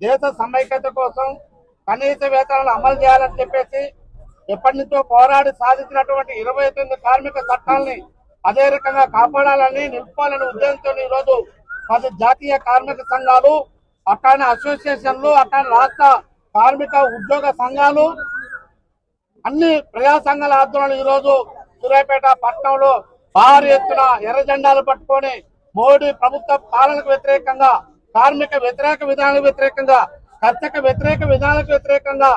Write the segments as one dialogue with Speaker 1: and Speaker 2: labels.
Speaker 1: దేశ సమైక్యత కోసం కనీస వేతనాలు అమలు చేయాలని చెప్పేసి ఎప్పటి నుంచో పోరాడి సాధించినటువంటి 29 కార్మిక చట్టాలని అదే రకంగా కాపాడాలని నిలుపుకోవాలనే ఉద్దేశంతో ఈరోజు మాది జాతీయ కార్మిక సంఘాలు, అట్లానే అసోసియేషన్లు, అట్లానే రాష్ట్ర కార్మిక ఉద్యోగ సంఘాలు, అన్ని ప్రజా సంఘాల ఆధ్వర్యంలో ఈరోజు సూర్యాపేట పట్టణంలో భారీ ఎత్తున ఎర్ర జెండాలు పట్టుకొని మోడీ ప్రభుత్వ పాలనకు వ్యతిరేకంగా, కార్మిక వ్యతిరేక విధానాలకు వ్యతిరేకంగా, కర్షక వ్యతిరేక విధానాలకు వ్యతిరేకంగా,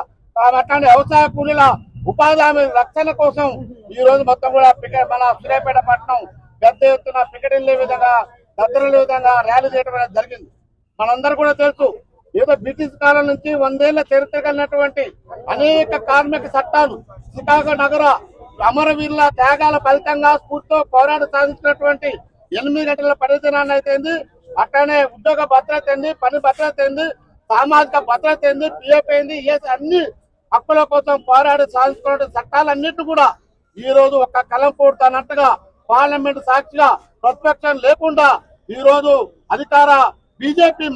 Speaker 1: అట్లాంటి వ్యవసాయ కూలీల ఉపాధి హామీ రక్షణ కోసం ఈ రోజు మొత్తం కూడా మన సూర్యాపేట పట్టణం పెద్ద ఎత్తున పికెటిల్లే విధంగా, దద్దరిల్లే విధంగా ర్యాలీ చేయడం అనేది జరిగింది. మనందరూ కూడా తెలుసు, ఏదో బ్రిటిష్ కాలం నుంచి 100 ఏళ్ల చరిత్ర కలిగినటువంటి అనేక కార్మిక చట్టాలు, చికాగో నగర అమరవీరుల త్యాగాల ఫలితంగా స్ఫూర్తితో పోరాట సాధించినటువంటి 8 గంటల పనిదినాన్ని అయితే, అట్లానే ఉద్యోగ భద్రత ఏంది, పని భద్రత ఏంది, సామాజిక భద్రత ఏంది, పిఎఫ్ ఏంది, అన్ని హక్కుల కోసం పోరాడి సాధించుకున్న చట్టాలన్నింటినీ కూడా ఈ రోజు ఒక కలం పూడుతున్నట్టుగా పార్లమెంట్ సాక్షిగా ప్రతిపక్షం లేకుండా ఈ రోజు అధికార బీజేపీ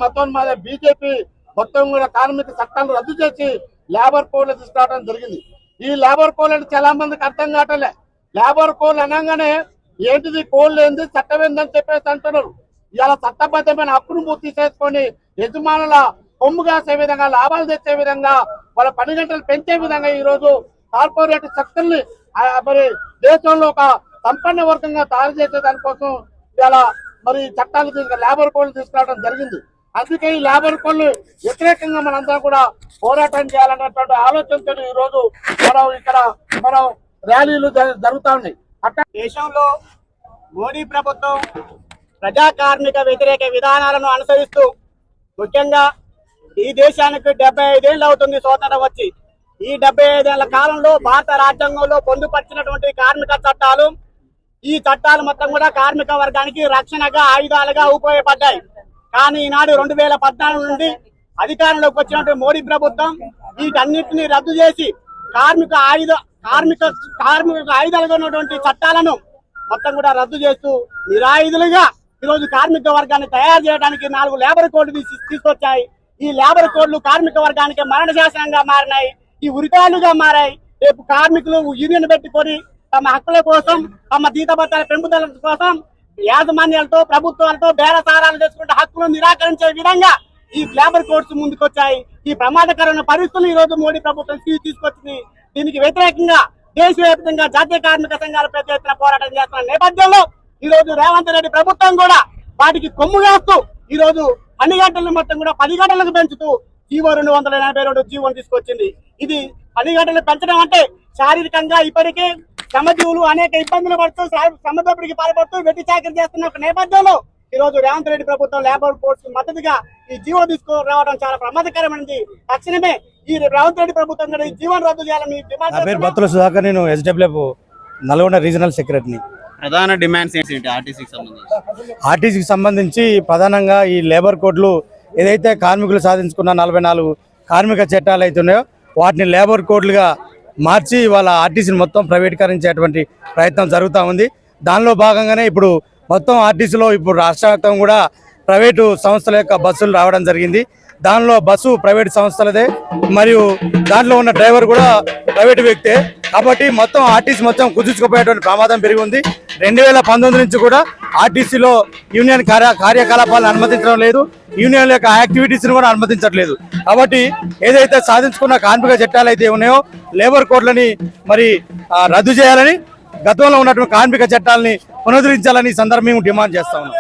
Speaker 1: మొత్తం కూడా కార్మిక చట్టాలను రద్దు చేసి లేబర్ కోడ్లు తీసుకురావడం జరిగింది. ఈ లేబర్ కోడ్ అంటే చాలా మందికి అర్థం కావట్లే. లేబర్ కోడ్ అనగానే ఏంటిది, కోడ్లు ఏంది, చట్టం ఏందని చెప్పేసి అంటున్నారు. ఇలా చట్టబద్ధమైన హక్కును పూర్తి చేసుకొని యజమానుల కొమ్ము కాసే విధంగా, లాభాలు తెచ్చే విధంగా, వాళ్ళ పని గంటలు పెంచే విధంగా ఈ రోజు కార్పొరేట్ శక్తుల్ని మరి దేశంలో ఒక సంపన్న వర్గంగా తయారు చేసే దానికోసం ఇలా మరి చట్టాలు లేబర్ కోడ్లు తీసుకురావడం జరిగింది. అందుకే ఈ లేబర్ కోడ్లు వ్యతిరేకంగా మనందరం కూడా పోరాటం చేయాలన్నటువంటి ఆలోచనతో ఈ రోజు మనం ర్యాలీలు జరుగుతా ఉన్నాయి. అట్లా
Speaker 2: దేశంలో మోడీ ప్రభుత్వం ప్రజా కార్మిక వ్యతిరేక విధానాలను అనుసరిస్తూ ముఖ్యంగా ఈ దేశానికి 75 ఏళ్ళు అవుతుంది స్వాతంత్రం వచ్చి. ఈ 75 ఏళ్ల కాలంలో భారత రాజ్యాంగంలో పొందుపరిచినటువంటి కార్మిక చట్టాలు, ఈ చట్టాలు మొత్తం కూడా కార్మిక వర్గానికి రక్షణగా, ఆయుధాలుగా ఉపయోగపడ్డాయి. కానీ ఈనాడు 2014 నుండి అధికారంలోకి వచ్చినటువంటి మోడీ ప్రభుత్వం వీటన్నిటిని రద్దు చేసి కార్మిక ఆయుధాలుగా ఉన్నటువంటి చట్టాలను మొత్తం కూడా రద్దు చేస్తూ నిరాయుధులుగా ఈరోజు కార్మిక వర్గాన్ని తయారు చేయడానికి 4 లేబర్ కోడ్లు తీసుకొచ్చాయి. ఈ లేబర్ కోడ్లు కార్మిక వర్గానికి మరణ శాసనంగా మారినాయి, ఈ ఉరితాలుగా మారాయి. రేపు కార్మికులు యూనియన్ పెట్టుకొని తమ హక్కుల కోసం, తమ జీతభత్యాల పెంపుదల కోసం యాజమాన్యాలతో, ప్రభుత్వాలతో బేరసారాలు చేసుకుంటే హక్కులను నిరాకరించే విధంగా ఈ లేబర్ కోడ్స్ ముందుకొచ్చాయి. ఈ ప్రమాదకరమైన పరిస్థితులు ఈ రోజు మోడీ ప్రభుత్వం తీసుకొచ్చింది. దీనికి వ్యతిరేకంగా దేశవ్యాప్తంగా జాతీయ కార్మిక సంఘాలు పెద్ద ఎత్తున పోరాటం చేస్తున్న నేపథ్యంలో ఈ రోజు రేవంత్ రెడ్డి ప్రభుత్వం కూడా వాటికి కొమ్ము వేస్తూ ఈ రోజు పని గంటలను మొత్తం కూడా 10 గంటలకు పెంచుతూ జీవో 282 జీవోను తీసుకొచ్చింది. ఇది 10 గంటలు పెంచడం అంటే శారీరకంగా ఇప్పటికే శ్రమజీవులు అనేక ఇబ్బందులు పడుతూ, శ్రమదోపిడికి పాల్పడుతూ వెట్టి చాకరీ చేస్తున్న ఒక నేపథ్యంలో ఈ రోజు రేవంత్ రెడ్డి ప్రభుత్వం లేబర్ కోడ్స్ మద్దతుగా ఈ జీవో తీసుకురావడం చాలా ప్రమాదకరమైనది. తక్షణమే ఈ రేవంత్ రెడ్డి ప్రభుత్వం కూడా ఈ జీవోను రద్దు చేయాలని డిమాండ్.
Speaker 3: నా పేరు బత్తుల సుధాకర్, నేను ఎస్డబ్ల్యూఎఫ్ నల్గొండ రీజనల్ సెక్రటరీని.
Speaker 2: ప్రధాన డిమాండ్స్ ఏంటి
Speaker 3: ఆర్టీసీకి సంబంధించి? ప్రధానంగా ఈ లేబర్ కోడ్లు ఏదైతే కార్మికులు సాధించుకున్న 44 కార్మిక చట్టాలు అవుతున్నాయో వాటిని లేబర్ కోడ్లుగా మార్చి వాళ్ళ ఆర్టీసీని మొత్తం ప్రైవేటీకరించేటువంటి ప్రయత్నం జరుగుతూ ఉంది. దానిలో భాగంగానే ఇప్పుడు మొత్తం ఆర్టీసీలో ఇప్పుడు రాష్ట్ర వ్యాప్తంగా కూడా ప్రైవేటు సంస్థల యొక్క బస్సులు రావడం జరిగింది. దానిలో బస్సు ప్రైవేట్ సంస్థలదే, మరియు దాంట్లో ఉన్న డ్రైవర్ కూడా ప్రైవేటు వ్యక్తే. కాబట్టి మొత్తం ఆర్టీసీ మొత్తం కుదుర్చుకుపోయేటువంటి ప్రమాదం పెరిగి ఉంది. 2019 నుంచి కూడా ఆర్టీసీలో యూనియన్ కార్యకలాపాలను అనుమతించడం లేదు, యూనియన్ యొక్క యాక్టివిటీస్ని కూడా అనుమతించట్లేదు. కాబట్టి ఏదైతే సాధించుకున్న కార్మిక చట్టాలు అయితే ఉన్నాయో లేబర్ కోడ్లని మరి రద్దు చేయాలని, గతంలో ఉన్నటువంటి కార్మిక చట్టాలని పునరుద్ధరించాలని సందర్భం మేము డిమాండ్ చేస్తా ఉన్నాం.